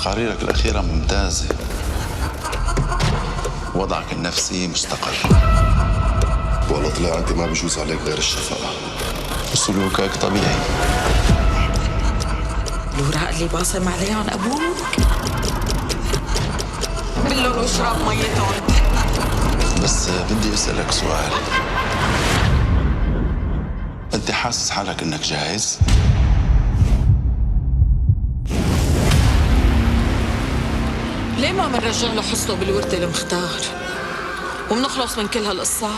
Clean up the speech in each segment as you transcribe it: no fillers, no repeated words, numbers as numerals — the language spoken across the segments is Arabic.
تقاريرك الأخيرة ممتازة. وضعك النفسي مستقر. والله طلع أنت ما بيجوز عليك غير الشفقة وسلوكك طبيعي. الوراق اللي باصم عليهم أبوك قل له اشرب ميتهم. بس بدي أسألك سؤال، أنت حاسس حالك إنك جاهز؟ ليه ما منرجع له حصته بالورد المختار ومنخلص من كل هالقصة؟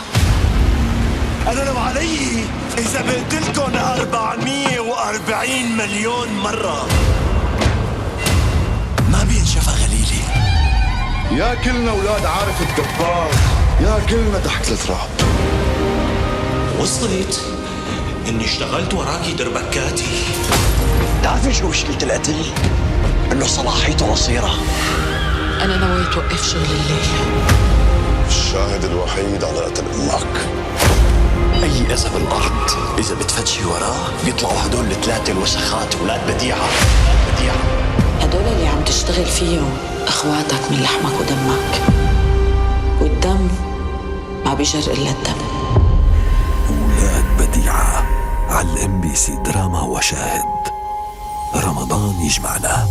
أنا لو علي إذا بقتلكن 440 مليون مرة ما بينشفى غليلي. يا كلنا أولاد عارف الدبار يا كلنا تحت التراب. وصلت إني اشتغلت وراكي دربكاتي. تعرفي شو مشكلة القتل؟ إنه صلاحيته قصيرة. أنا نويت وقف شغل الليل. الشاهد الوحيد على قتل أمك. أي إذا بالأرض إذا بتفتشي وراه بيطلعوا هدول الثلاثة الوسخات ولاد بديعة. هدول اللي عم تشتغل فيهم أخواتك من لحمك ودمك، والدم ما بيجر إلا الدم. ولاد بديعة على الMBC دراما وشاهد. رمضان يجمعنا.